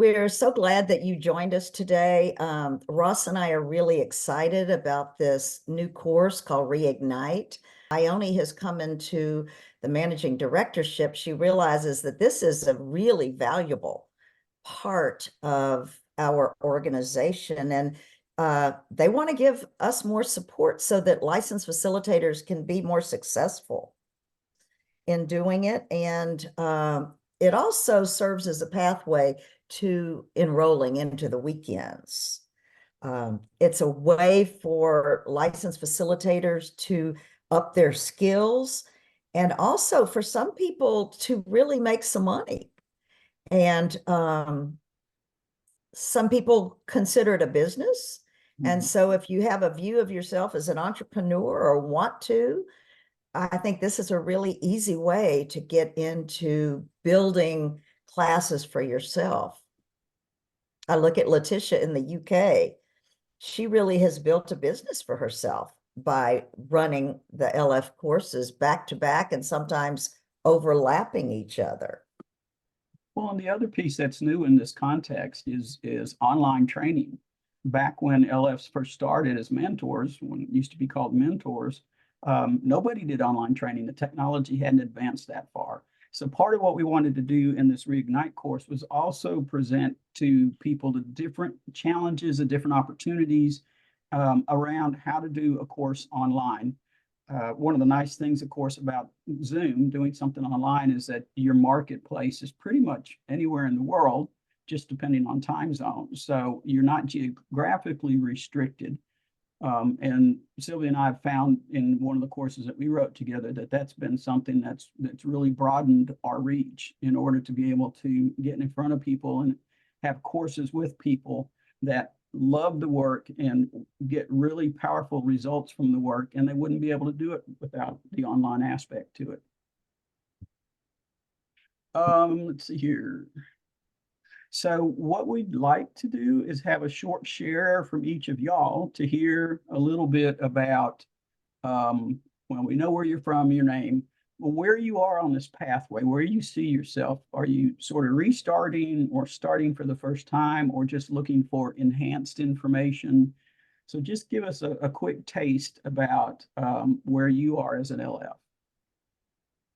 We're so glad that you joined us today. Ross and I are really excited about this new course called Reignite. Ione has come into the managing directorship. She realizes that this is a really valuable part of our organization, and they want to give us more support so that licensed facilitators can be more successful in doing it. And it also serves as a pathway to enrolling into the weekends. It's a way for licensed facilitators to up their skills and also for some people to really make some money. And some people consider it a business. And so if you have a view of yourself as an entrepreneur or want to, I think this is a really easy way to get into building classes for yourself. I look at Letitia in the UK. She really has built a business for herself by running the LF courses back to back and sometimes overlapping each other. Well, and the other piece that's new in this context is online training. Back when LFs first started as mentors, when it used to be called mentors, nobody did online training. The technology hadn't advanced that far. So part of what we wanted to do in this Reignite course was also present to people the different challenges, the different opportunities around how to do a course online. One of the nice things, of course, about Zoom, doing something online, is that your marketplace is pretty much anywhere in the world, just depending on time zone. So you're not geographically restricted. And Sylvia and I have found in one of the courses that we wrote together that that's been something that's really broadened our reach in order to be able to get in front of people and have courses with people that love the work and get really powerful results from the work, and they wouldn't be able to do it without the online aspect to it. Let's see here. So what we'd like to do is have a short share from each of y'all to hear a little bit about, well, we know where you're from, your name, where you are on this pathway, where you see yourself. Are you sort of restarting or starting for the first time or just looking for enhanced information? So just give us a quick taste about where you are as an LF.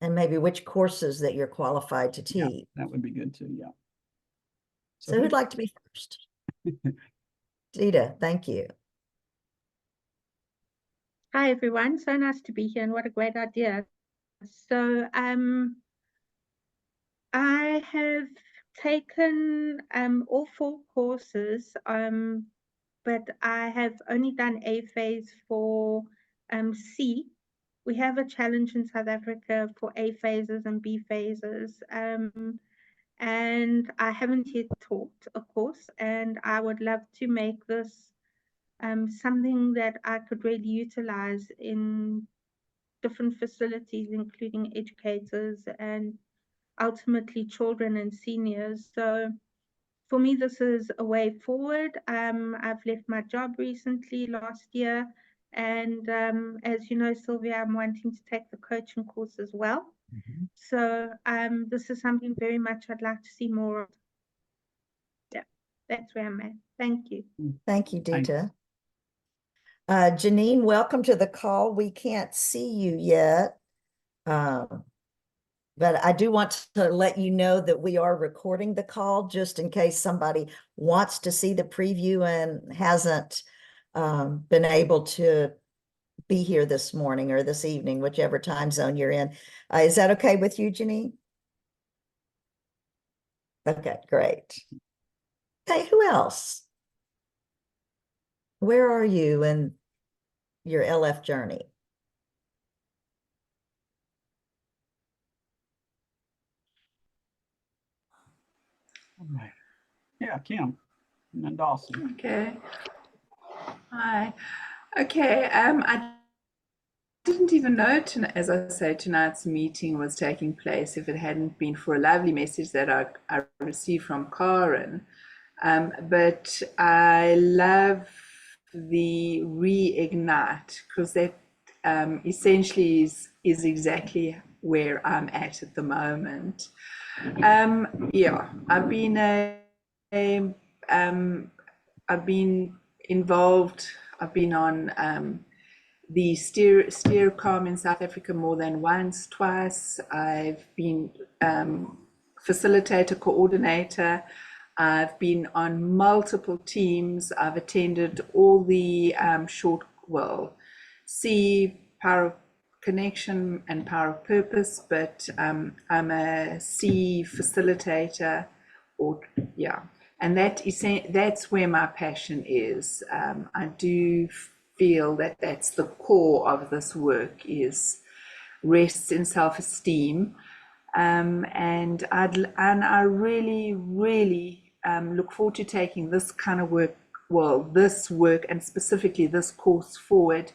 And maybe which courses that you're qualified to teach. Yeah, that would be good too, yeah. So who'd like to be first? Zita, thank you. Hi, everyone. So nice to be here, and what a great idea. So I have taken all 4 courses, but I have only done A phase for C. We have a challenge in South Africa for A phases and B phases. And I haven't yet taught a course, and I would love to make this something that I could really utilize in different facilities, including educators and ultimately children and seniors. So for me, this is a way forward. I've left my job recently last year, and as you know, Sylvia, I'm wanting to take the coaching course as well. So this is something very much I'd like to see more of. Yeah, that's where I'm at. Thank you. Thank you, Dita. Janine, welcome to the call. We can't see you yet, but I do want to let you know that we are recording the call just in case somebody wants to see the preview and hasn't been able to be here this morning or this evening, whichever time zone you're in. Is that okay with you, Janine? Okay, great. Hey, who else? Where are you in your LF journey? All right. Yeah, Kim and then Dawson. Okay. Hi. Okay. I didn't even know, as I say, tonight's meeting was taking place if it hadn't been for a lovely message that I received from Karen. But I love the Reignite because that essentially is exactly where I'm at the moment. Yeah, I've been a I've been involved. I've been on the Steercom in South Africa more than once, twice. I've been facilitator, coordinator. I've been on multiple teams. I've attended all the C, Power of Connection and Power of Purpose, but I'm a C facilitator, and that's where my passion is. I do feel that that's the core of this work, is rests in self-esteem, and I really look forward to taking this kind of work, this work and specifically this course forward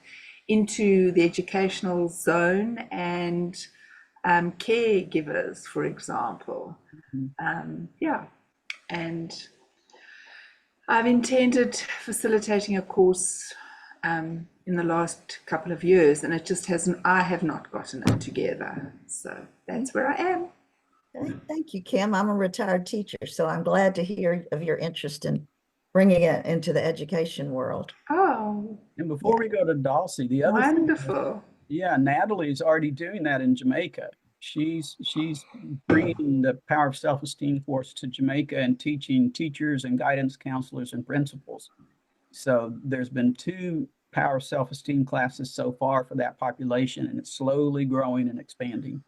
into the educational zone and caregivers, for example. And I've intended facilitating a course in the last couple of years, and it just hasn't, I have not gotten it together. So that's where I am. Thank you, Kim. I'm a retired teacher, so I'm glad to hear of your interest in bringing it into the education world. Oh, And before we go to Dulcie, the other thing, wonderful. Natalie's already doing that in Jamaica. She's bringing the Power of Self-Esteem course to Jamaica and teaching teachers and guidance counselors and principals. So there's been 2 Power of Self-Esteem classes so far for that population, and it's slowly growing and expanding.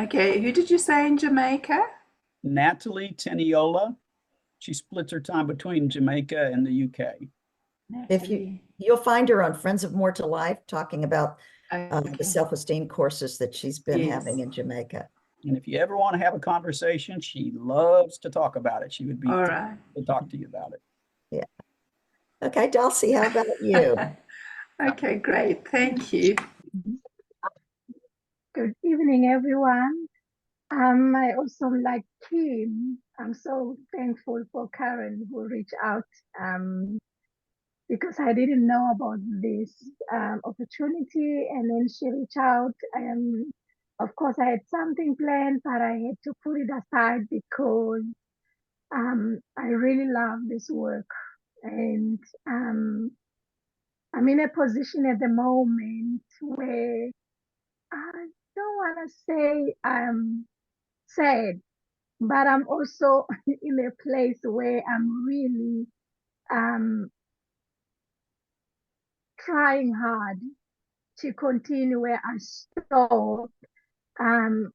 Okay, who did you say in Jamaica? Natalie Teniola. She splits her time between Jamaica and the UK. If you'll find her on Friends of More to Life, talking about the self-esteem courses that she's been having in Jamaica. And if you ever want to have a conversation, she loves to talk about it. She would be all right to talk to you about it. Yeah. Okay, Dulcie, how about you? Okay, great. Thank you. Good evening, everyone. I also, like Kim, I'm so thankful for Karen who reached out because I didn't know about this opportunity, and then she reached out. Of course, I had something planned, but I had to put it aside because I really love this work, and I'm in a position at the moment where I don't want to say I'm sad, but I'm also in a place where I'm really trying hard to continue where I stopped. And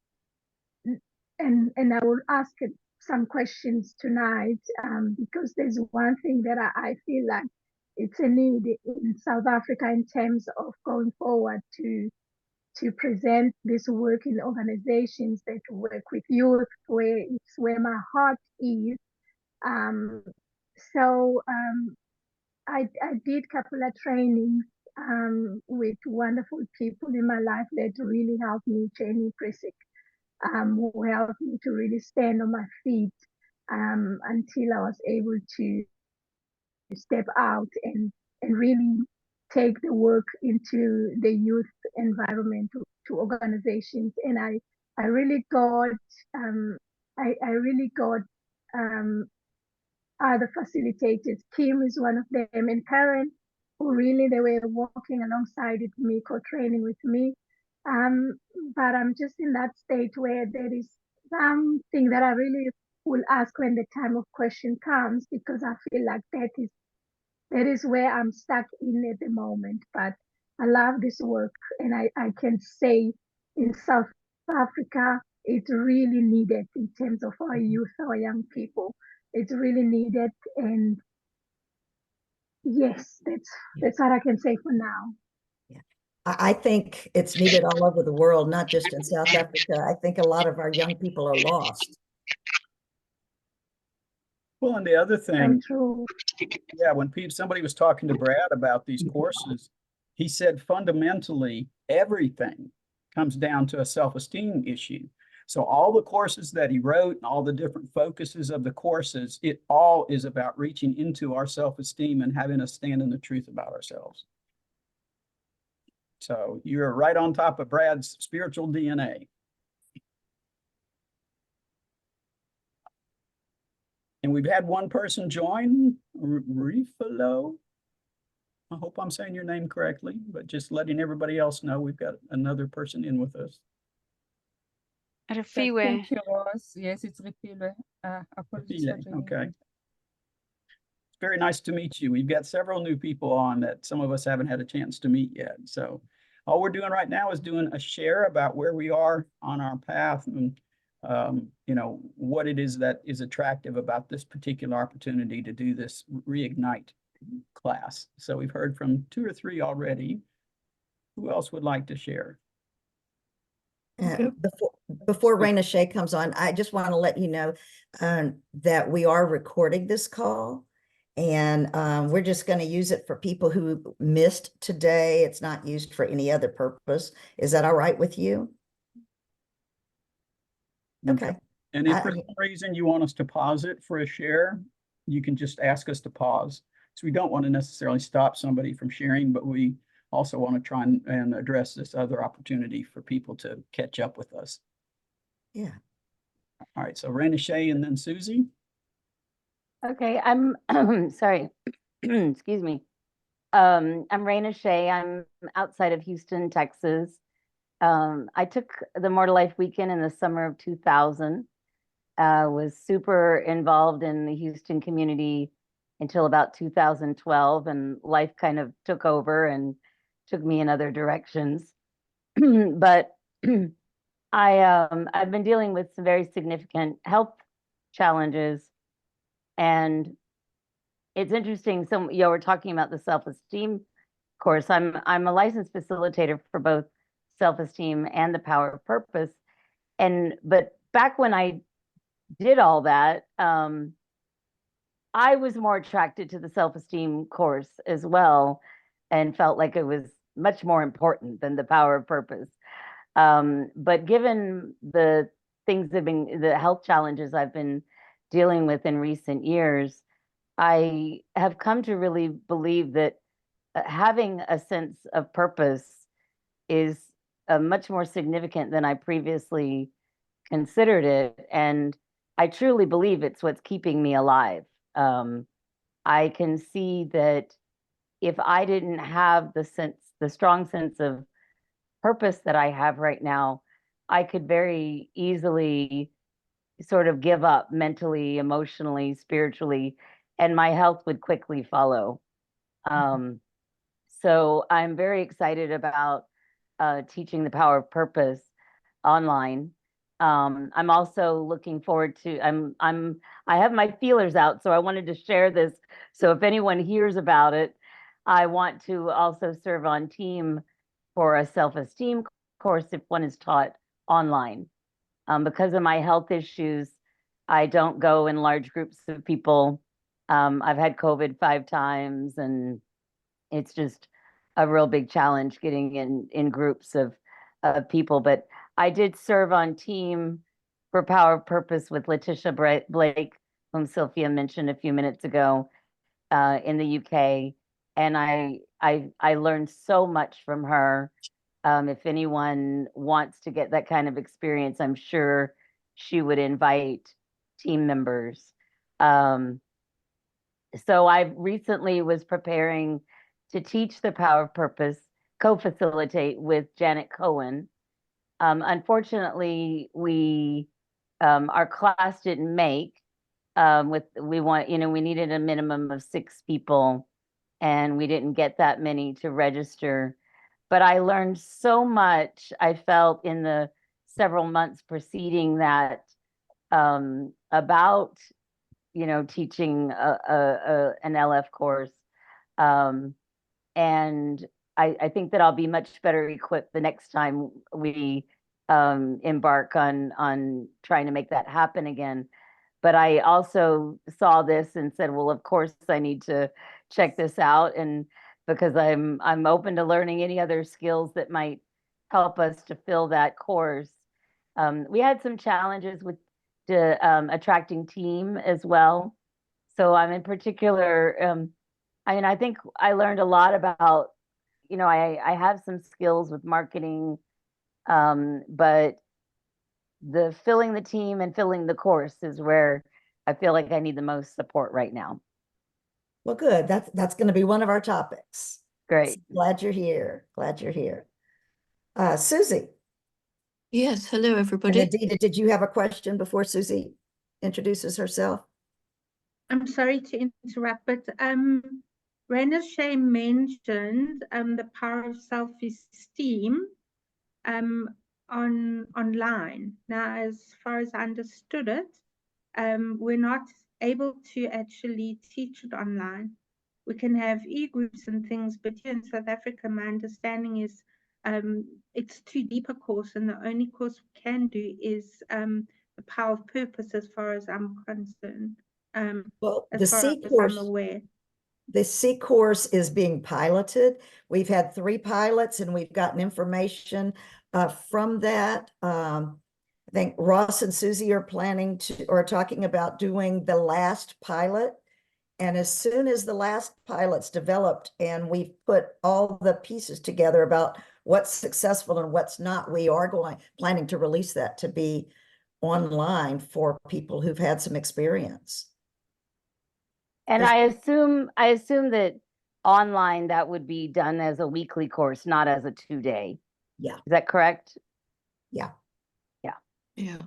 I will ask some questions tonight because there's one thing that I feel like it's a need in South Africa in terms of going forward to present this work in organizations that work with youth, where it's where my heart is. So I did a couple of trainings with wonderful people in my life that really helped me, Jenny Prisick, who helped me to really stand on my feet until I was able to step out and really take the work into the youth environment to organizations. And I really got other facilitators. Kim is one of them, and Karen, who really they were walking alongside with me, co-training with me. But I'm just in that state where there is something that I really will ask when the time of question comes, because I feel like that is where I'm stuck in at the moment. But I love this work, and I can say in South Africa, it's really needed in terms of our youth, our young people. It's really needed, and yes, that's what I can say for now. Yeah, I think it's needed all over the world, not just in South Africa. I think a lot of our young people are lost. Well, and the other thing, true. Yeah, when somebody was talking to Brad about these courses, he said fundamentally everything comes down to a self-esteem issue. So all the courses that he wrote and all the different focuses of the courses, it all is about reaching into our self-esteem and having us stand in the truth about ourselves. So you're right on top of Brad's spiritual DNA. And we've had one person join, Refalo. I hope I'm saying your name correctly, but just letting everybody else know we've got another person in with us. Refiwe. Thank you, Ross. Yes, it's Refiwe. Apologies for Refile, joining. okay. It's very nice to meet you. We've got several new people on that some of us haven't had a chance to meet yet. So all we're doing right now is doing a share about where we are on our path and you know, what it is that is attractive about this particular opportunity to do this Reignite class. So we've heard from 2 or 3 already. Who else would like to share? Before Raina Shea comes on, I just want to let you know that we are recording this call, and we're just going to use it for people who missed today. It's not used for any other purpose. Is that all right with you? Okay. And if for some reason you want us to pause it for a share, you can just ask us to pause. So we don't want to necessarily stop somebody from sharing, but we also want to try and address this other opportunity for people to catch up with us. Yeah. All right, so Raina Shea and then Susie. Okay, I'm sorry. Excuse me. I'm Raina Shea. I'm outside of Houston, Texas. I took the More to Life weekend in the summer of 2000. Was super involved in the Houston community until about 2012, and life kind of took over and took me in other directions. But I've been dealing with some very significant health challenges, and it's interesting. So, you know, we're talking about the self-esteem course. I'm a licensed facilitator for both self-esteem and the power of purpose. But back when I did all that, I was more attracted to the self-esteem course as well, and felt like it was much more important than the power of purpose. But given the the health challenges I've been dealing with in recent years, I have come to really believe that having a sense of purpose is much more significant than I previously considered it. And I truly believe it's what's keeping me alive. I can see that if I didn't have the strong sense of purpose that I have right now, I could very easily sort of give up mentally, emotionally, spiritually, and my health would quickly follow. So I'm very excited about teaching the power of purpose online. I'm also looking forward to, I have my feelers out, so I wanted to share this. So if anyone hears about it, I want to also serve on team for a self-esteem course if one is taught online. Because of my health issues, I don't go in large groups of people. I've had COVID 5 times, and it's just a real big challenge getting in groups of people. But I did serve on team for Power of Purpose with Letitia Blake, whom Sylvia mentioned a few minutes ago, in the UK, and I learned so much from her. If anyone wants to get that kind of experience, I'm sure she would invite team members. So I recently was preparing to teach the Power of Purpose, co-facilitate with Janet Cohen. Unfortunately, our class didn't make. We needed a minimum of 6 people, and we didn't get that many to register. But I learned so much, I felt, in the several months preceding that, about teaching an LF course. And I think that I'll be much better equipped the next time we embark on trying to make that happen again. But I also saw this and said, well, of course I need to check this out, and because I'm open to learning any other skills that might help us to fill that course. We had some challenges with attracting team as well. So I'm in particular, I think I learned a lot about, I have some skills with marketing, but the filling the team and filling the course is where I feel like I need the most support right now. Well, good. That's going to be one of our topics. Great. Glad you're here. Glad you're here. Susie Yes, hello and everybody. Adita, did you have a question before Susie introduces herself? I'm sorry to interrupt, but Raina Shay mentioned the power of self-esteem online. Now, as far as I understood it, we're not able to actually teach it online. We can have e-groups and things, but here in South Africa, my understanding is it's too deep a course, and the only course we can do is the power of purpose, as far as I'm concerned. Well, the As far C as course, I'm aware. the C course is being piloted. We've had 3 pilots and we've gotten information from that. I think Ross and Susie are talking about doing the last pilot. And as soon as the last pilot's developed and we've put all the pieces together about what's successful and what's not, we are planning to release that to be online for people who've had some experience. And Does- I assume that online that would be done as a weekly course, not as a 2-day. Yeah. Is that correct? Yeah. Yeah.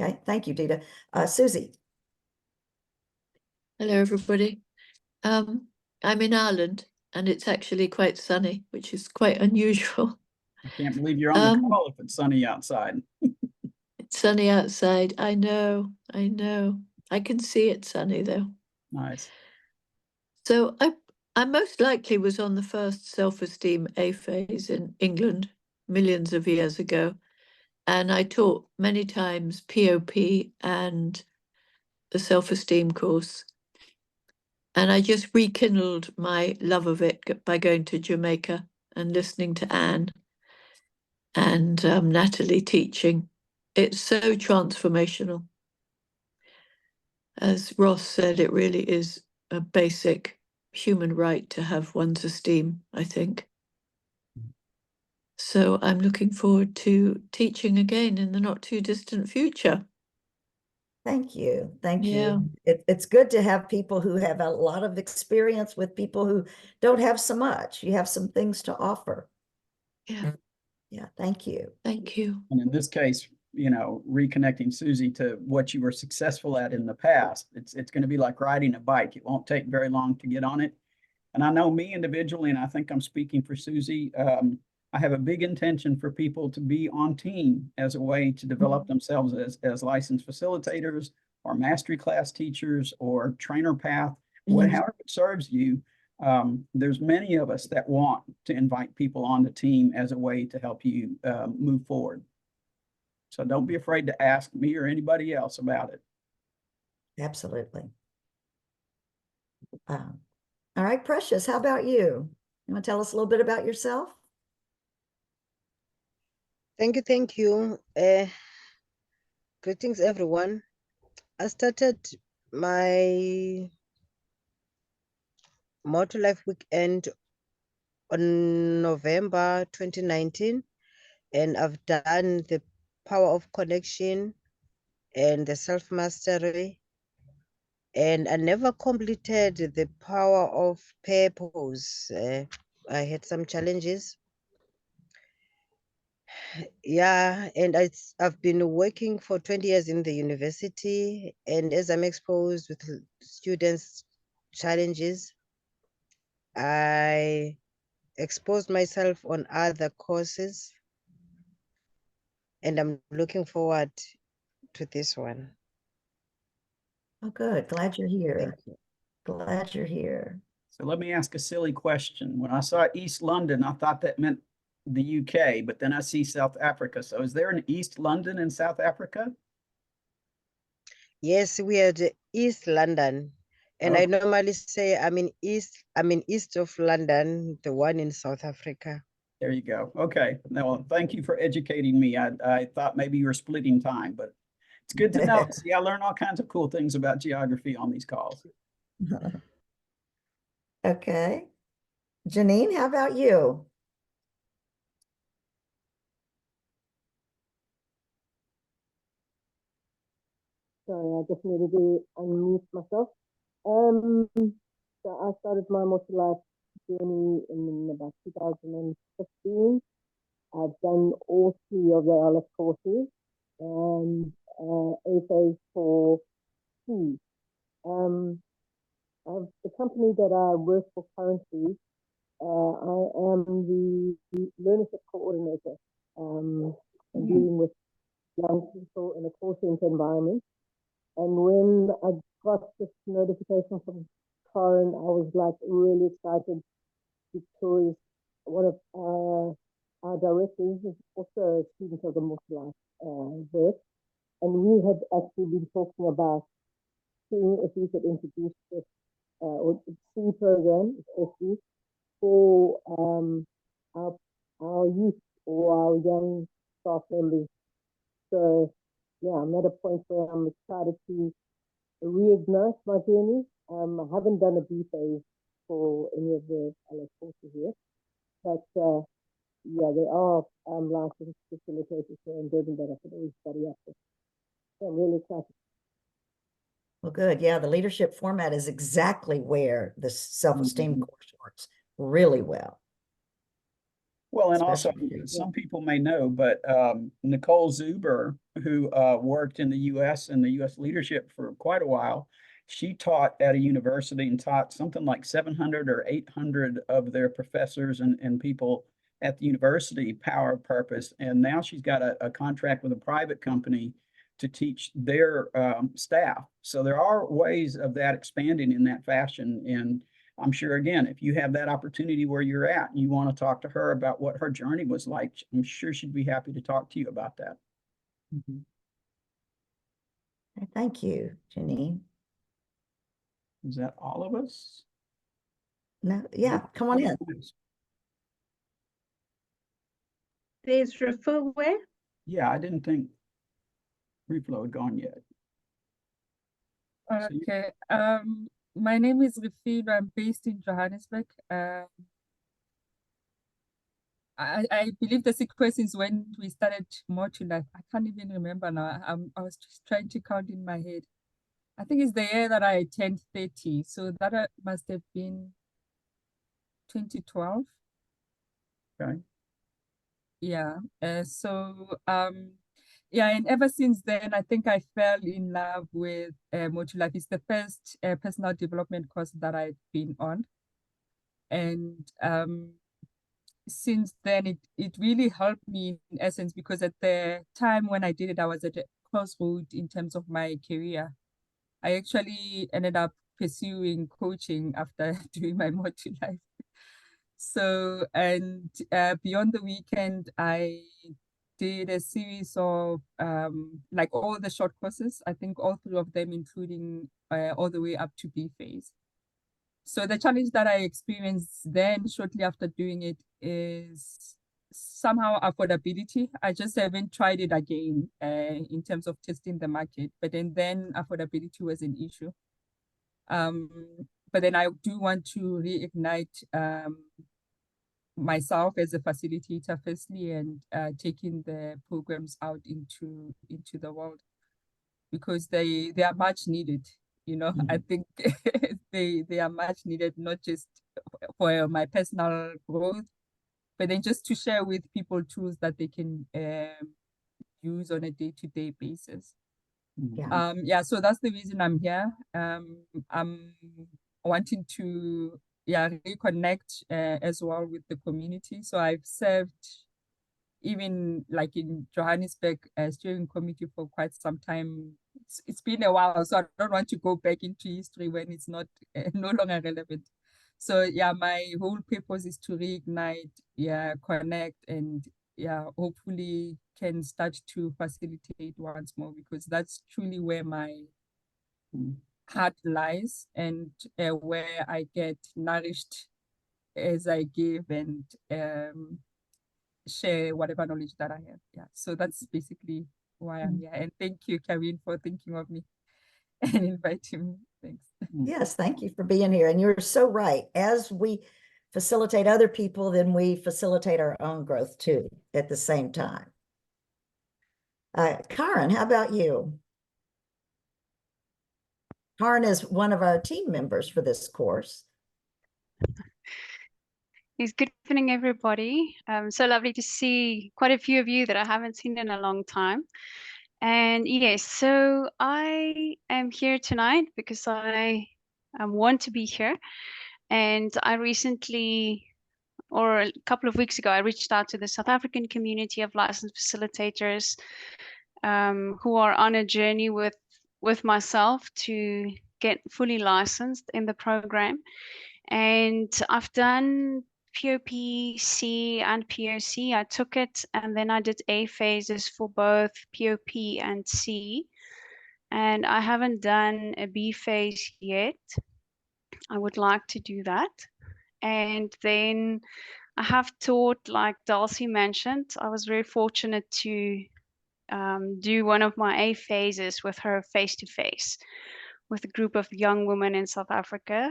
Okay. Thank you, Dita. Susie. Hello everybody. I'm in Ireland and it's actually quite sunny, which is quite unusual. I can't believe you're on the Um, call if it's sunny outside. It's sunny outside. I know. I can see it sunny though. Nice. So I most likely was on the first self-esteem A phase in England millions of years ago. And I taught many times POP and the self-esteem course. And I just rekindled my love of it by going to Jamaica and listening to Anne and Natalie teaching. It's so transformational. As Ross said, it really is a basic human right to have one's esteem, I think. So I'm looking forward to teaching again in the not too distant future. Thank you. Thank Yeah. you. It's good to have people who have a lot of experience with people who don't have so much. You have some things to offer. Yeah. Yeah. Thank you. Thank you. And in this case, reconnecting Susie to what you were successful at in the past, it's going to be like riding a bike. It won't take very long to get on it. And I know me individually, and I think I'm speaking for Susie, I have a big intention for people to be on team as a way to develop themselves as licensed facilitators or mastery class teachers or trainer path, however it serves you. There's many of us that want to invite people on the team as a way to help you move forward. So don't be afraid to ask me or anybody else about it. Absolutely. All right, Precious, how about you? You want to tell us a little bit about yourself? Thank you. Greetings, everyone. I started my Motor Life Weekend on November 2019, and I've done the Power of Connection and the Self-Mastery, and I never completed the Power of Purpose. I had some challenges. Yeah, and I've been working for 20 years in the university, and as I'm exposed with students' challenges, I exposed myself on other courses, and I'm looking forward to this one. Oh, good. Glad you're here. Thank you. Glad you're here. So let me ask a silly question. When I saw East London, I thought that meant the UK, but then I see South Africa. So is there an East London in South Africa? Yes, we are the East London, and I normally say I'm in east of London, the one in South Africa. There you go. Okay. Well, thank you for educating me. I thought maybe you were splitting time, but it's good to know. See, I learn all kinds of cool things about geography on these calls. Okay. Janine, how about you? Sorry, I just needed to unmute myself. So I started my multi-life journey in about 2015. I've done all 3 of the LF courses and AFAs for 2. The company that I work for currently, I am the learnership coordinator, dealing with young people in a call center environment. And when I got this notification from Karen, I was like really excited because one of our directors is also a student of the multi-life work. And we had actually been talking about seeing if we could introduce this or C program, especially for our youth or our young staff members. So yeah, I'm at a point where I'm excited to reignite my journey. I haven't done a B phase for any of the LS courses yet, but yeah, there are licensed facilitators here in Durban that I could always study after. So I'm really excited. Well, good. Yeah, the leadership format is exactly where the self-esteem course works really well. Well, and also, Especially for you. some people may know, but Nicole Zuber, who worked in the U.S. and the U.S. leadership for quite a while, she taught at a university and taught something like 700 or 800 of their professors and people at the university Power of Purpose. And now she's got a contract with a private company to teach their staff. So there are ways of that expanding in that fashion. And I'm sure, again, if you have that opportunity where you're at and you want to talk to her about what her journey was like, I'm sure she'd be happy to talk to you about that. Thank you, Janine. Is that all of us? No, yeah, come on in. There's Refuwe. Yeah, I didn't think Reflow had gone yet. So you- Okay. My name is Refilo. I'm based in Johannesburg. I believe the sequence is when we started Multi-Life. I can't even remember now. I was just trying to count in my head. I think it's the year that I turned 30. So that must have been 2012. Okay. Yeah. Yeah, and ever since then, I think I fell in love with Multi-Life. It's the first personal development course that I've been on. And since then, it really helped me in essence, because at the time when I did it, I was at a crossroad in terms of my career. I actually ended up pursuing coaching after doing my Multi-Life. So, and beyond the weekend, I did a series of like all the short courses, I think all 3 of them, including all the way up to B phase. So the challenge that I experienced then shortly after doing it is somehow affordability. I just haven't tried it again in terms of testing the market, but then affordability was an issue. But then I do want to reignite myself as a facilitator firstly, and taking the programs out into the world, because they are much needed. You know, I think they are much needed, not just for my personal growth, but then just to share with people tools that they can use on a day-to-day basis. Yeah. Yeah, so that's the reason I'm here. I'm wanting to reconnect as well with the community. So I've served even like in Johannesburg steering committee for quite some time. It's been a while, so I don't want to go back into history when it's not no longer relevant. So yeah, my whole purpose is to reignite, connect, and hopefully can start to facilitate once more, because that's truly where my heart lies, and where I get nourished as I give and share whatever knowledge that I have. Yeah, so that's basically why I'm here. And thank you, Karine, for thinking of me and inviting me. Thanks. Yes, thank you for being here. And you're so right. As we facilitate other people, then we facilitate our own growth too at the same time. Karen, how about you? Karin is one of our team members for this course. Yes, good evening, everybody. So lovely to see quite a few of you that I haven't seen in a long time. And yes, so I am here tonight because I want to be here. And I recently, or a couple of weeks ago, I reached out to the South African community of licensed facilitators who are on a journey with myself to get fully licensed in the program. And I've done POP, C, and POC. I took it and then I did A phases for both POP and C. And I haven't done a B phase yet. I would like to do that. And then I have taught, like Dulcie mentioned, I was very fortunate to do one of my A phases with her face-to-face with a group of young women in South Africa.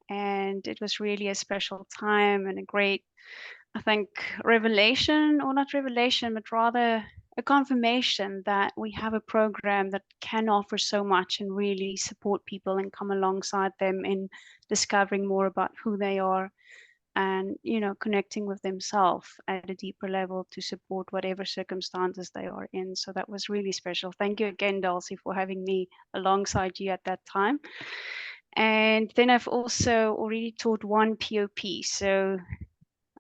And it was really a special time and a great, I think, revelation, or not revelation, but rather a confirmation that we have a program that can offer so much and really support people and come alongside them in discovering more about who they are and, you know, connecting with themselves at a deeper level to support whatever circumstances they are in. So that was really special. Thank you again, Dulcie, for having me alongside you at that time. And then I've also already taught one POP. So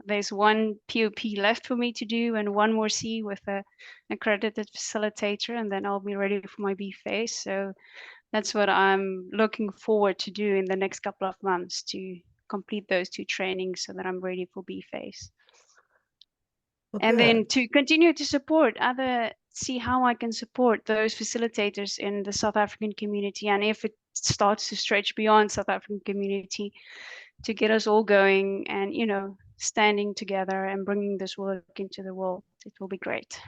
there's one POP left for me to do and one more C with an accredited facilitator, and then I'll be ready for my B phase. So that's what I'm looking forward to do in the next couple of months, to complete those two trainings so that I'm ready for B phase. Well, And then good. to continue to support see how I can support those facilitators in the South African community. And if it starts to stretch beyond South African community, to get us all going and, you know, standing together and bringing this work into the world, it will be great.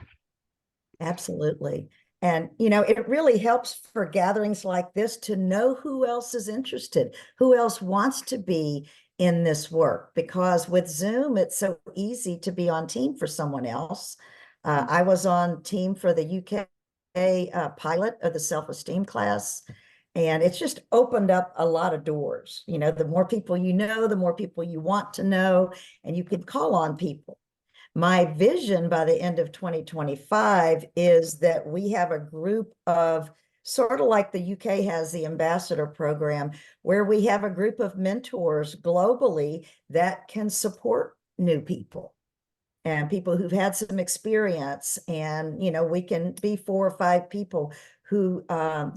Absolutely. And, you know, it really helps for gatherings like this to know who else is interested, who else wants to be in this work, because with Zoom, it's so easy to be on team for someone else. I was on team for the UK pilot of the self-esteem class, and it's just opened up a lot of doors. You know, the more people you know, the more people you want to know, and you can call on people. My vision by the end of 2025 is that we have a group of, sort of like the UK has the ambassador program, where we have a group of mentors globally that can support new people and people who've had some experience. And, you know, we can be 4 or 5 people who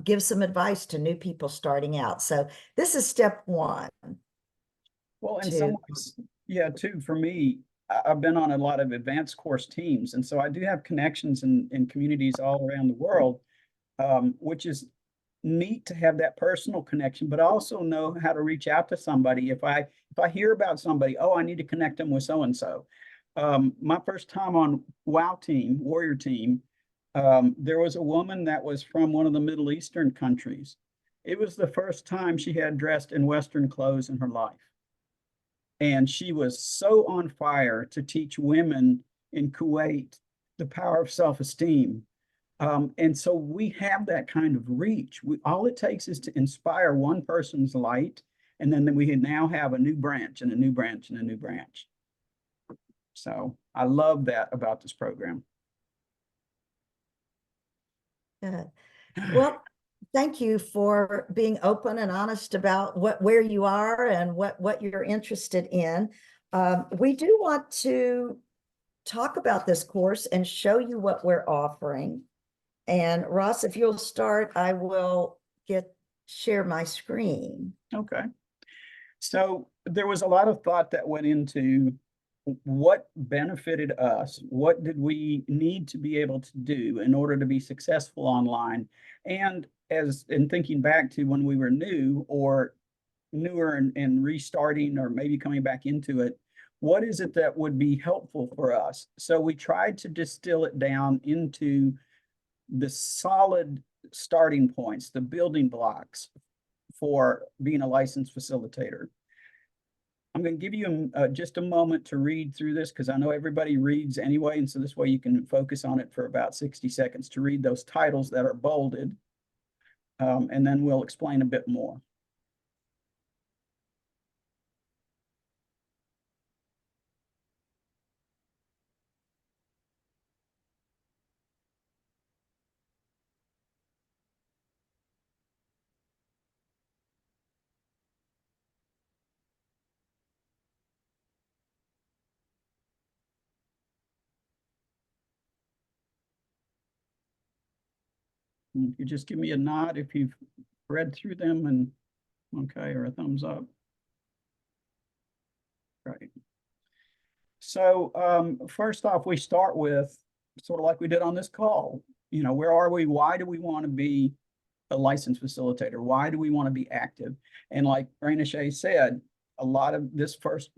give some advice to new people starting out. So this is step one. Well, in some ways, yeah, too, for me, I've been on a lot of advanced course teams. And so I do have connections in communities all around the world, which is neat to have that personal connection, but I also know how to reach out to somebody. If I hear about somebody, oh, I need to connect them with so-and-so. My first time on WOW team, Warrior Team, there was a woman that was from one of the Middle Eastern countries. It was the first time she had dressed in Western clothes in her life. And she was so on fire to teach women in Kuwait the power of self-esteem. And so we have that kind of reach. All it takes is to inspire one person's light, and then we now have a new branch and a new branch and a new branch. So I love that about this program. Good. Well, thank you for being open and honest about where you are and what you're interested in. We do want to talk about this course and show you what we're offering. And Ross, if you'll start, I will share my screen. Okay. So there was a lot of thought that went into what benefited us, what did we need to be able to do in order to be successful online. And as in thinking back to when we were new or newer and restarting or maybe coming back into it, what is it that would be helpful for us? So we tried to distill it down into the solid starting points, the building blocks for being a licensed facilitator. I'm going to give you just a moment to read through this, because I know everybody reads anyway, and so this way you can focus on it for about 60 seconds to read those titles that are bolded. and then we'll explain a bit more. You could just give me a nod if you've read through them, and okay, or a thumbs up. Right. So first off, we start with sort of like we did on this call. You know, where are we? Why do we want to be a licensed facilitator? Why do we want to be active? And like Raina Shea said, a lot of this first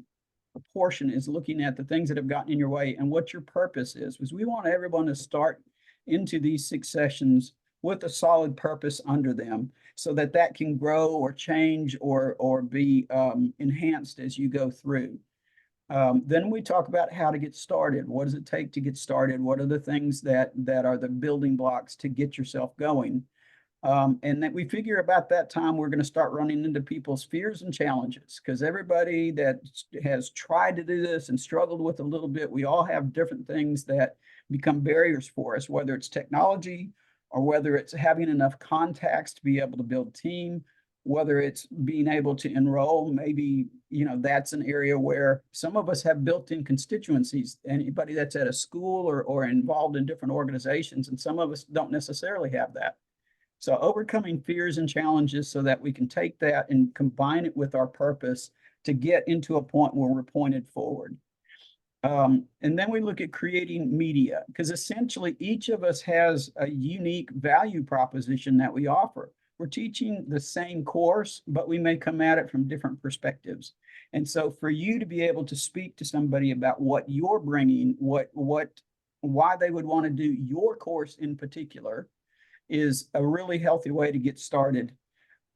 portion is looking at the things that have gotten in your way and what your purpose is, because we want everyone to start into these 6 sessions with a solid purpose under them, so that that can grow or change or be enhanced as you go through. Then we talk about how to get started. What does it take to get started? What are the things that are the building blocks to get yourself going? And that we figure about that time, we're going to start running into people's fears and challenges, because everybody that has tried to do this and struggled with a little bit, we all have different things that become barriers for us, whether it's technology or whether it's having enough contacts to be able to build a team, whether it's being able to enroll. Maybe, you know, that's an area where some of us have built-in constituencies, anybody that's at a school or involved in different organizations, and some of us don't necessarily have that. So overcoming fears and challenges so that we can take that and combine it with our purpose to get into a point where we're pointed forward. And then we look at creating media, because essentially each of us has a unique value proposition that we offer. We're teaching the same course, but we may come at it from different perspectives. And so for you to be able to speak to somebody about what you're bringing, why they would want to do your course in particular, is a really healthy way to get started.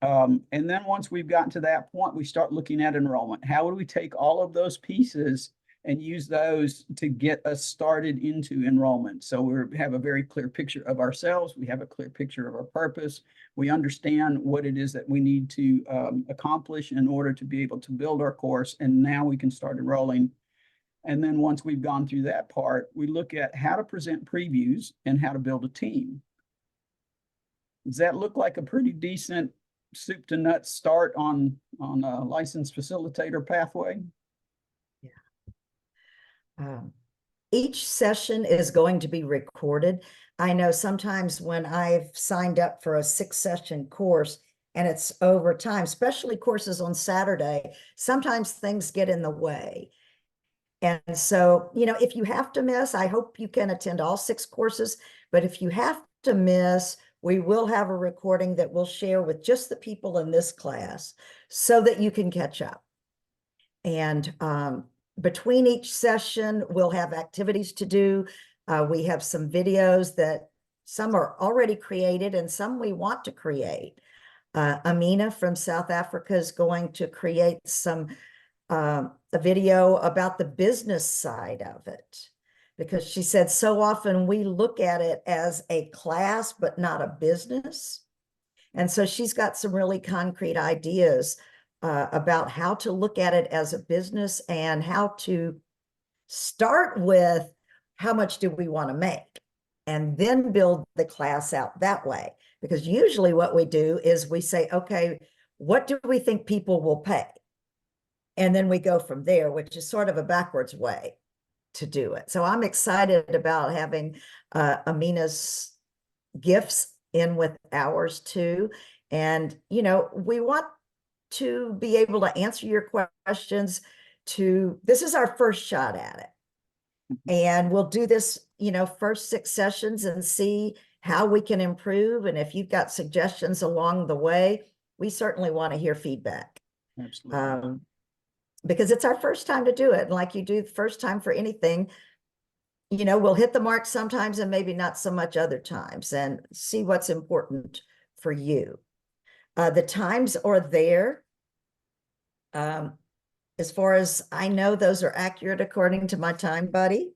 And then once we've gotten to that point, we start looking at enrollment. How would we take all of those pieces and use those to get us started into enrollment? So we have a very clear picture of ourselves. We have a clear picture of our purpose. We understand what it is that we need to accomplish in order to be able to build our course. And now we can start enrolling. And then once we've gone through that part, we look at how to present previews and how to build a team. Does that look like a pretty decent soup to nuts start on a licensed facilitator pathway? Each session is going to be recorded. I know sometimes when I've signed up for a 6-session course and it's over time, especially courses on Saturday, sometimes things get in the way. And so, you know, if you have to miss, I hope you can attend all 6 courses, but if you have to miss, we will have a recording that we'll share with just the people in this class so that you can catch up. And between each session, we'll have activities to do. We have some videos that some are already created and some we want to create. Amina from South Africa is going to create a video about the business side of it, because she said so often we look at it as a class, but not a business. And so she's got some really concrete ideas about how to look at it as a business and how to start with how much do we want to make and then build the class out that way. Because usually what we do is we say, okay, what do we think people will pay? And then we go from there, which is sort of a backwards way to do it. So I'm excited about having Amina's gifts in with ours too. And, you know, we want to be able to answer your questions. This is our first shot at it. And we'll do this, you know, first 6 sessions and see how we can improve. And if you've got suggestions along the way, we certainly want to hear feedback. Absolutely. Because it's our first time to do it. And like you do the first time for anything, you know, we'll hit the mark sometimes and maybe not so much other times, and see what's important for you. The times are there. As far as I know, those are accurate according to my time buddy.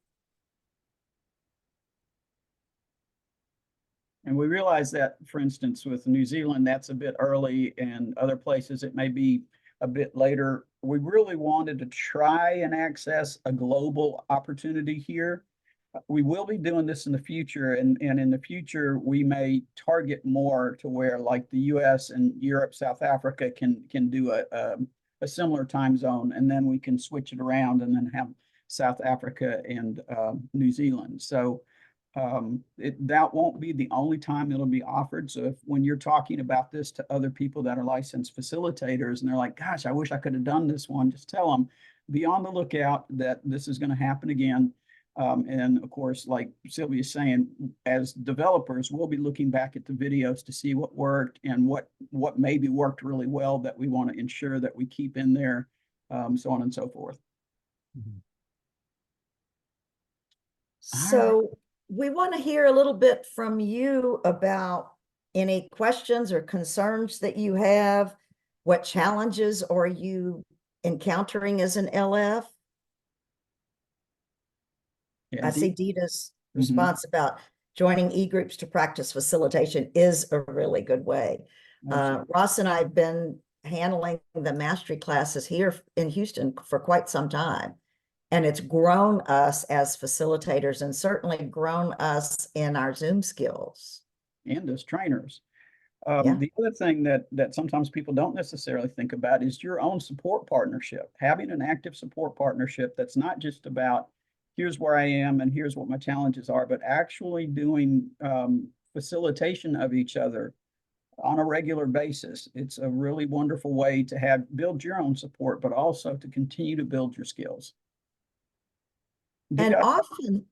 And we realize that, for instance, with New Zealand, that's a bit early, and other places it may be a bit later. We really wanted to try and access a global opportunity here. We will be doing this in the future, and in the future, we may target more to where like the US and Europe, South Africa can do a similar time zone, and then we can switch it around and then have South Africa and New Zealand. So that won't be the only time it'll be offered. So if when you're talking about this to other people that are licensed facilitators and they're like, gosh, I wish I could have done this one, just tell them, be on the lookout that this is going to happen again. And of course, like Sylvia's saying, as developers, we'll be looking back at the videos to see what worked and what maybe worked really well that we want to ensure that we keep in there, so on and so forth. So we want to hear a little bit from you about any questions or concerns that you have. What challenges are you encountering as an LF? Yeah, I see Dita's response about joining e-groups to practice facilitation is a really good way. Ross and I have been handling the mastery classes here in Houston for quite some time. And it's grown us as facilitators and certainly grown us in our Zoom skills. And as trainers. Yeah. The other thing that sometimes people don't necessarily think about is your own support partnership. Having an active support partnership that's not just about here's where I am and here's what my challenges are, but actually doing facilitation of each other on a regular basis. It's a really wonderful way to build your own support, but also to continue to build your skills. And often,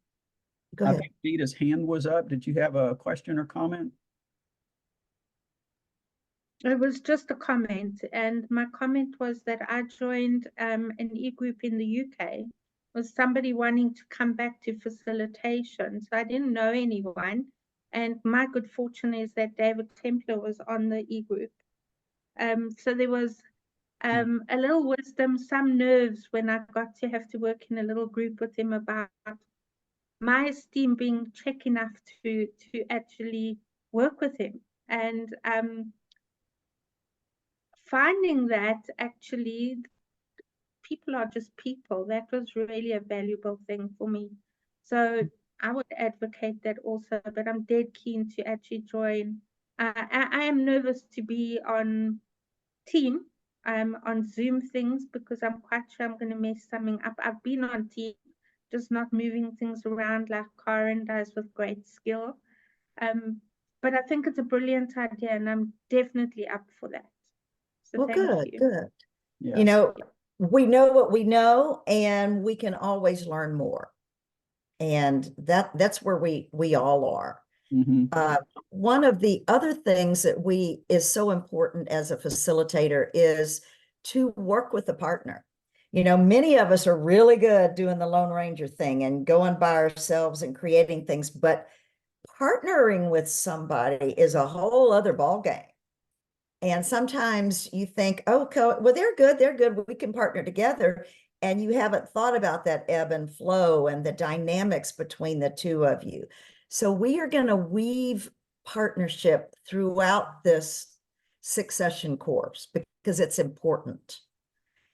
go ahead. I think Dita's hand was up. Did you have a question or comment? It was just a comment, and my comment was that I joined an e-group in the UK with somebody wanting to come back to facilitation. So I didn't know anyone, and my good fortune is that David Templer was on the e-group. So there was a little wisdom, some nerves when I got to have to work in a little group with him about my esteem being check enough to actually work with him. And finding that actually people are just people, that was really a valuable thing for me. So I would advocate that also, but I'm dead keen to actually join. I am nervous to be on team. I'm on Zoom things because I'm quite sure I'm going to mess something up. I've been on team, just not moving things around like Karen does with great skill. But I think it's a brilliant idea and I'm definitely up for that. So well, thank you. Good. Yes. You know, we know what we know and we can always learn more. And that's where we all are. One of the other things that is so important as a facilitator is to work with a partner. You know, many of us are really good doing the Lone Ranger thing and going by ourselves and creating things, but partnering with somebody is a whole other ballgame. And sometimes you think, oh, well, they're good, we can partner together. And you haven't thought about that ebb and flow and the dynamics between the two of you. So we are going to weave partnership throughout this succession course because it's important.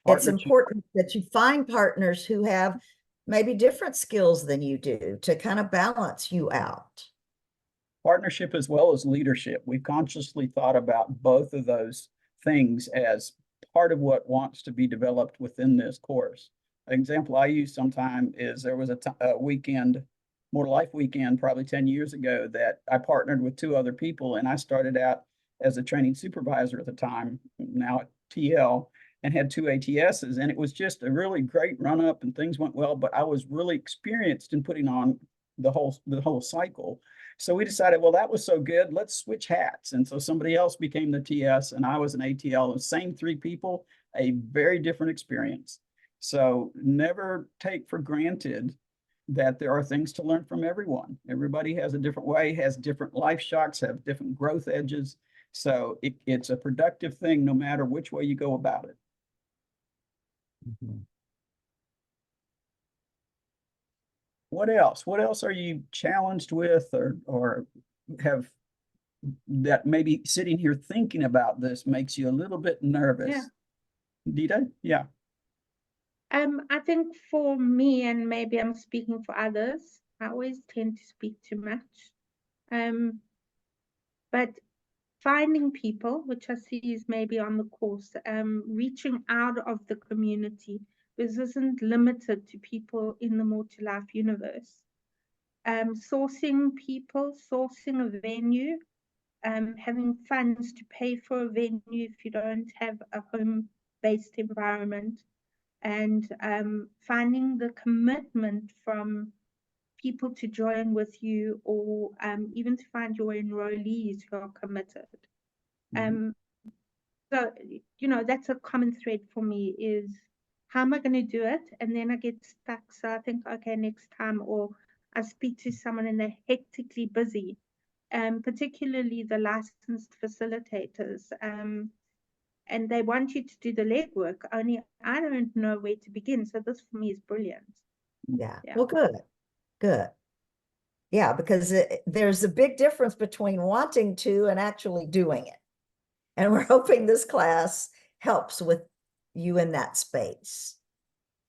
It's important that you find partners who have maybe different skills than you do to kind of balance you out. Partnership as well as leadership. We've consciously thought about both of those things as part of what wants to be developed within this course. An example I use sometime is there was a weekend, More Life weekend, probably 10 years ago, that I partnered with two other people, and I started out as a training supervisor at the time, now at TL, and had 2 ATSs, and it was just a really great run up and things went well, but I was really experienced in putting on the whole cycle. So we decided, well, that was so good, let's switch hats. And so somebody else became the TS and I was an ATL, the same 3 people, a very different experience. So never take for granted that there are things to learn from everyone. Everybody has a different way, has different life shocks, have different growth edges. So it's a productive thing no matter which way you go about it. What else? What else are you challenged with or have that maybe sitting here thinking about this makes you a little bit nervous? Dita? Yeah. I think for me, and maybe I'm speaking for others, I always tend to speak too much. But finding people, which I see is maybe on the course, reaching out of the community, this isn't limited to people in the multi-life universe. Sourcing people, sourcing a venue, having funds to pay for a venue if you don't have a home-based environment, and finding the commitment from people to join with you, or even to find your enrollees who are committed. So, you know, that's a common thread for me is, how am I going to do it? And then I get stuck. So I think, okay, next time, or I speak to someone and they're hectically busy, particularly the licensed facilitators. And they want you to do the legwork, only I don't know where to begin. So this for me is brilliant. Yeah. Yeah. Well, good. Yeah, because there's a big difference between wanting to and actually doing it. And we're hoping this class helps with you in that space.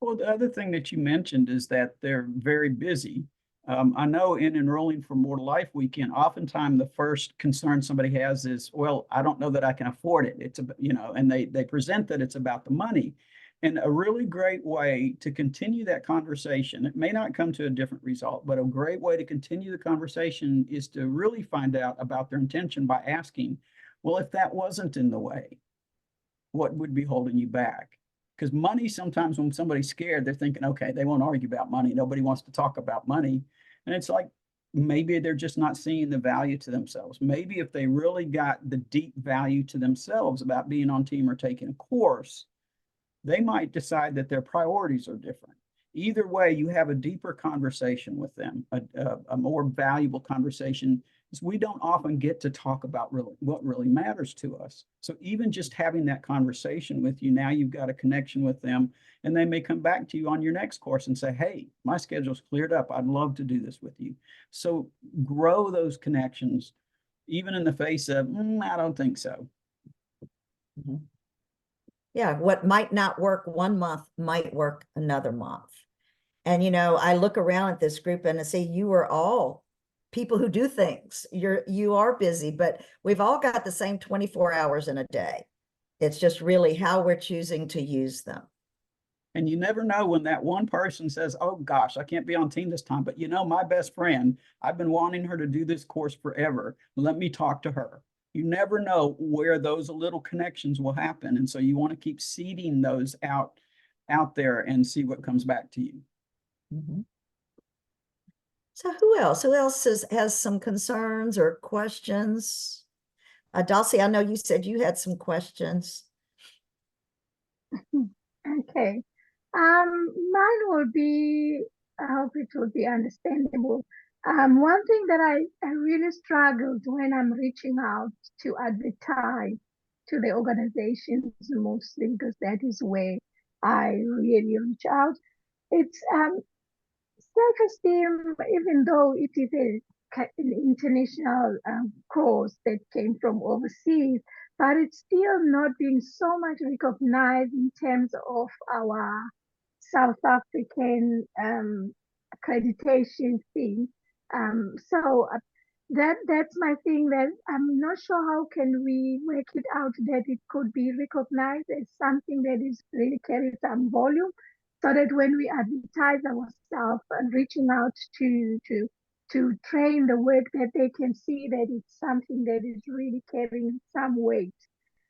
Well, the other thing that you mentioned is that they're very busy. I know in enrolling for More to Life Weekend, oftentimes the first concern somebody has is, well, I don't know that I can afford it. It's, you know, and they present that it's about the money. And a really great way to continue that conversation, it may not come to a different result, but a great way to continue the conversation is to really find out about their intention by asking, well, if that wasn't in the way, what would be holding you back? Because money, sometimes when somebody's scared, they're thinking, okay, they won't argue about money. Nobody wants to talk about money. And it's like, maybe they're just not seeing the value to themselves. Maybe if they really got the deep value to themselves about being on team or taking a course, they might decide that their priorities are different. Either way, you have a deeper conversation with them, a more valuable conversation, because we don't often get to talk about what really matters to us. So even just having that conversation with you, now you've got a connection with them, and they may come back to you on your next course and say, hey, my schedule's cleared up. I'd love to do this with you. So grow those connections, even in the face of, I don't think so. Yeah, what might not work one month might work another month. And, you know, I look around at this group and I say, you are all people who do things. You are busy, but we've all got the same 24 hours in a day. It's just really how we're choosing to use them. And you never know when that one person says, oh gosh, I can't be on team this time, but you know, my best friend, I've been wanting her to do this course forever. Let me talk to her. You never know where those little connections will happen. And so you want to keep seeding those out there and see what comes back to you. So who else? Who else has some concerns or questions? Dulcie, I know you said you had some questions. Okay. Mine will be, I hope it will be understandable. One thing that I really struggled when I'm reaching out to advertise to the organizations mostly, because that is where I really reach out. It's self-esteem, even though it is an international course that came from overseas, but it's still not being so much recognized in terms of our South African accreditation thing. So that's my thing, that I'm not sure how can we work it out that it could be recognized as something that is really carries some volume, so that when we advertise ourselves and reaching out to train the work, that they can see that it's something that is really carrying some weight.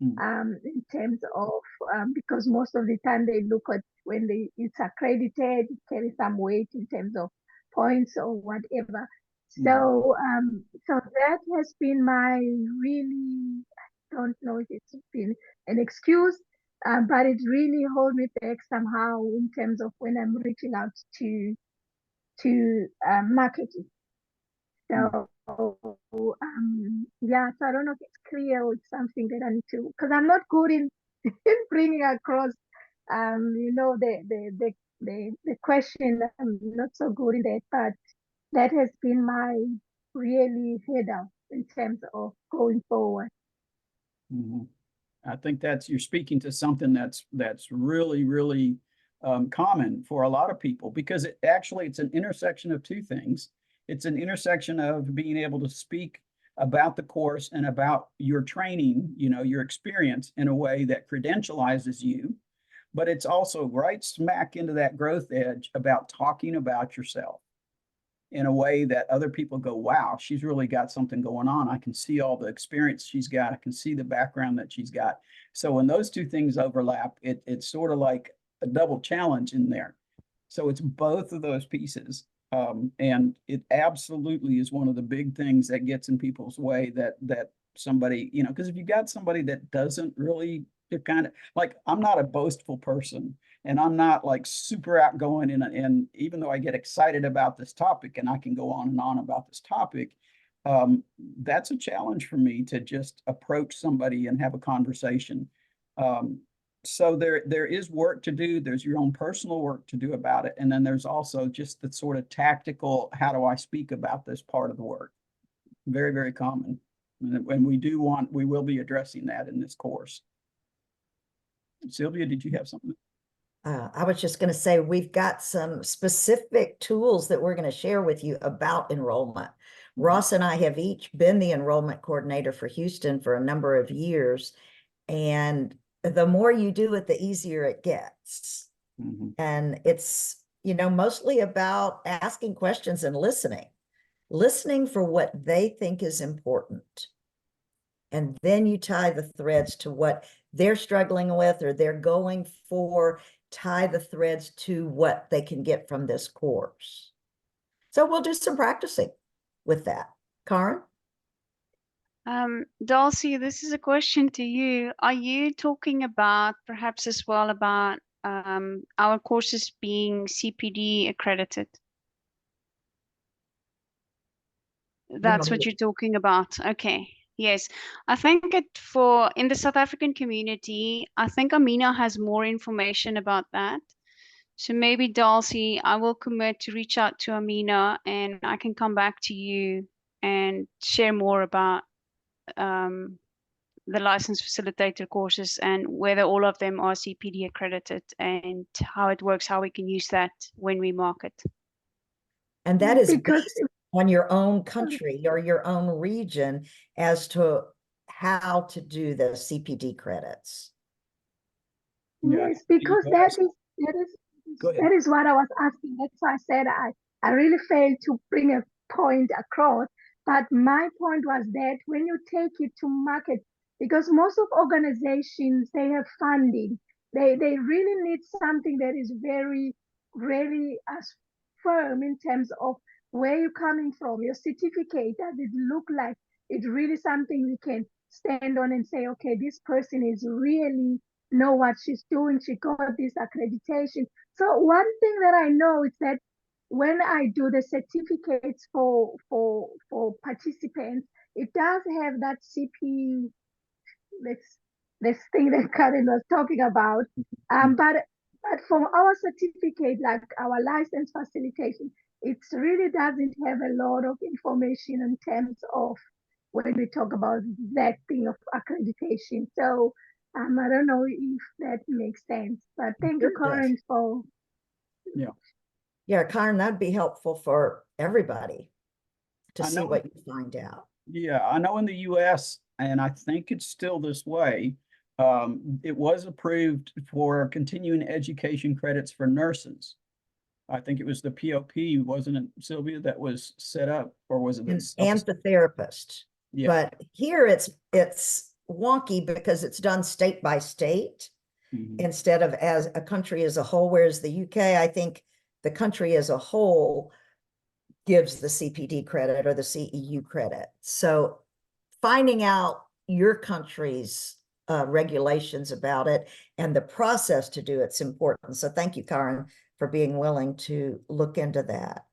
In terms of, because most of the time they look at when it's accredited, it carries some weight in terms of points or whatever. So, so that has been my really, I don't know if it's been an excuse, but it really holds me back somehow in terms of when I'm reaching out to marketing. So, yeah, so I don't know if it's clear or it's something that I need to, because I'm not good in bringing across, you know, the question. I'm not so good in that, but that has been my really head out in terms of going forward. Mhm. I think you're speaking to something that's really, really common for a lot of people, because it's an intersection of two things. It's an intersection of being able to speak about the course and about your training, your experience in a way that credentializes you, but it's also right smack into that growth edge about talking about yourself in a way that other people go, wow, she's really got something going on. I can see all the experience she's got. I can see the background that she's got. So when those two things overlap, it's sort of like a double challenge in there. So it's both of those pieces. And it absolutely is one of the big things that gets in people's way, that somebody, because if you got somebody that doesn't really, they're kind of like, I'm not a boastful person, and I'm not like super outgoing, and even though I get excited about this topic and I can go on and on about this topic, that's a challenge for me to just approach somebody and have a conversation. So there is work to do. There's your own personal work to do about it. And then there's also just the sort of tactical, how do I speak about this part of the work? Very, very common. And we will be addressing that in this course. Sylvia, did you have something? I was just going to say, we've got some specific tools that we're going to share with you about enrollment. Ross and I have each been the enrollment coordinator for Houston for a number of years. And the more you do it, the easier it gets. Mm-hmm. And it's, mostly about asking questions and listening for what they think is important. And then you tie the threads to what they're struggling with or they're going for, tie the threads to what they can get from this course. So we'll do some practicing with that. Karen? Darcy, this is a question to you. Are you talking about perhaps as well about our courses being CPD accredited? That's what you're talking about. Okay. Yes. I think in the South African community, I think Amina has more information about that. So maybe Darcy, I will commit to reach out to Amina and I can come back to you and share more about the licensed facilitator courses and whether all of them are CPD accredited and how it works, how we can use that when we market. And that is Because based on your own country or your own region as to how to do the CPD credits. yes, because that is what I was asking. That's why I said I really failed to bring a point across. But my point was that when you take it to market, because most of organizations, they have funding, they really need something that is very, really as firm in terms of where you're coming from, your certificate. Does it look like it's really something we can stand on and say, okay, this person is really know what she's doing. She got this accreditation. So one thing that I know is that when I do the certificates for participants, it does have that CP, this thing that Karen was talking about. But for our certificate, like our license facilitation, it really doesn't have a lot of information in terms of when we talk about that thing of accreditation. So I don't know if that makes sense, but thank you, Karen, for. Yeah, Karen, that'd be helpful for everybody to see what you find out. Yeah, I know in the US, and I think it's still this way, it was approved for continuing education credits for nurses. I think it was the POP, wasn't it, Sylvia, that was set up, or was it? And the therapist. Yeah. But here it's wonky because it's done state by state instead of as a country as a whole, whereas the UK, I think the country as a whole gives the CPD credit or the CEU credit. So finding out your country's regulations about it and the process to do it's important. So thank you, Karen, for being willing to look into that.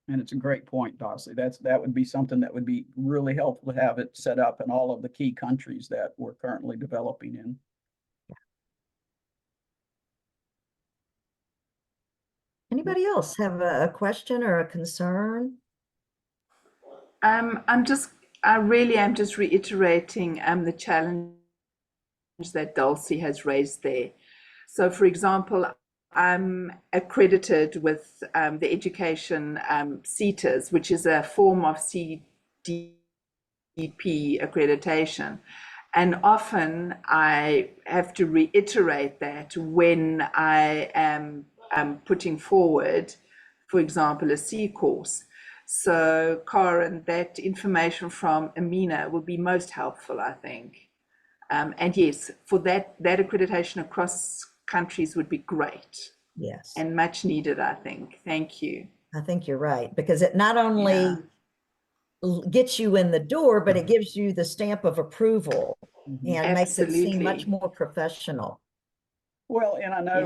And it's a great point, Darcy. That would be something that would be really helpful to have it set up in all of the key countries that we're currently developing in. Anybody else have a question or a concern? I really am just reiterating the challenge that Dulcie has raised there. So, for example, I'm accredited with the education CETAs, which is a form of CDP accreditation. And often I have to reiterate that when I am putting forward, for example, a C course. So, Karen, that information from Amina will be most helpful, I think. And yes, for that accreditation across countries would be great Yes, and much needed, I think. Thank you. I think you're right, because it not only Yeah. gets you in the door, but it gives you the stamp of approval Mhm. and makes it seem much Absolutely. more professional. Well, and I know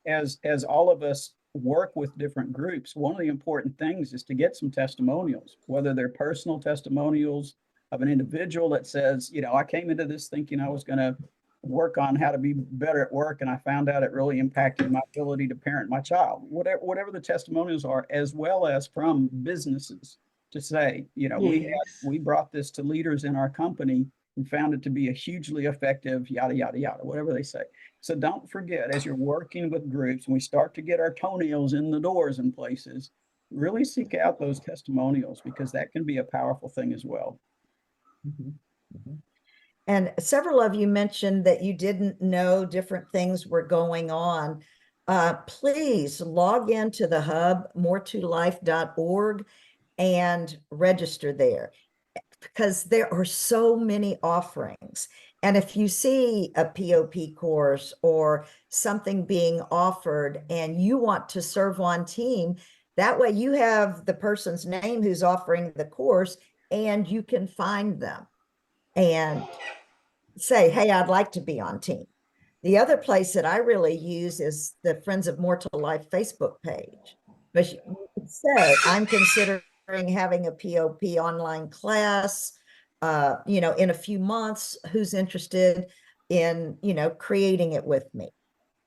Yeah. as all of us work with different groups, one of the important things is to get some testimonials, whether they're personal testimonials of an individual that says, you know, I came into this thinking I was going to work on how to be better at work, and I found out it really impacted my ability to parent my child. Whatever the testimonials are, as well as from businesses to say, you know, Yes. we brought this to leaders in our company and found it to be a hugely effective, yada, yada, yada, whatever they say. So don't forget, as you're working with groups and we start to get our toenails in the doors in places, really seek out those testimonials, because that can be a powerful thing as well. And several of you mentioned that you didn't know different things were going on. Please log into the hub, moretolife.org, and register there, because there are so many offerings. And if you see a POP course or something being offered and you want to serve on team, that way you have the person's name who's offering the course and you can find them and say, hey, I'd like to be on team. The other place that I really use is the Friends of More to Life Facebook page. But you could say, I'm considering having a POP online class, you know, in a few months. Who's interested in, you know, creating it with me?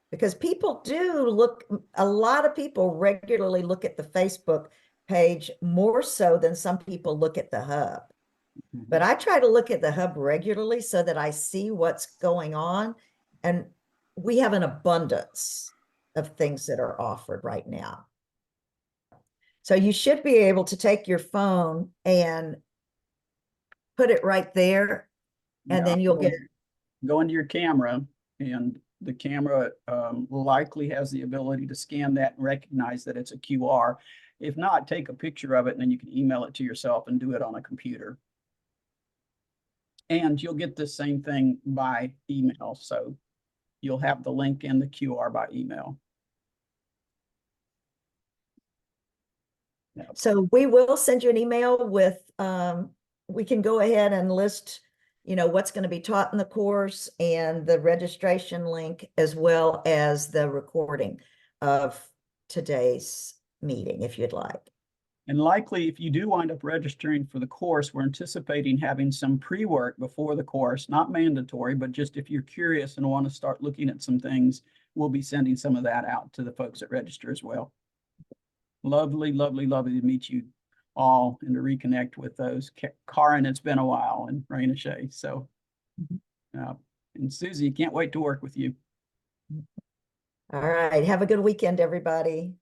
Because people do look, a lot of people regularly look at the Facebook page more so than some people look at the hub. But I try to look at the hub regularly so that I see what's going on. And we have an abundance of things that are offered right now. So you should be able to take your phone and put it right there, and then you'll get. Go into your camera, and the camera likely has the ability to scan that and recognize that it's a QR. If not, take a picture of it and then you can email it to yourself and do it on a computer. And you'll get the same thing by email. So you'll have the link and the QR by email. Yep. So we will send you an email with, we can go ahead and list, you know, what's going to be taught in the course and the registration link, as well as the recording of today's meeting, if you'd like. And likely, if you do wind up registering for the course, we're anticipating having some pre-work before the course, not mandatory, but just if you're curious and want to start looking at some things, we'll be sending some of that out to the folks that register as well. Lovely, lovely, lovely to meet you all and to reconnect with those. Karen, it's been a while, and Raina Shea. So, and Susie, can't wait to work with you. All right. Have a good weekend, everybody.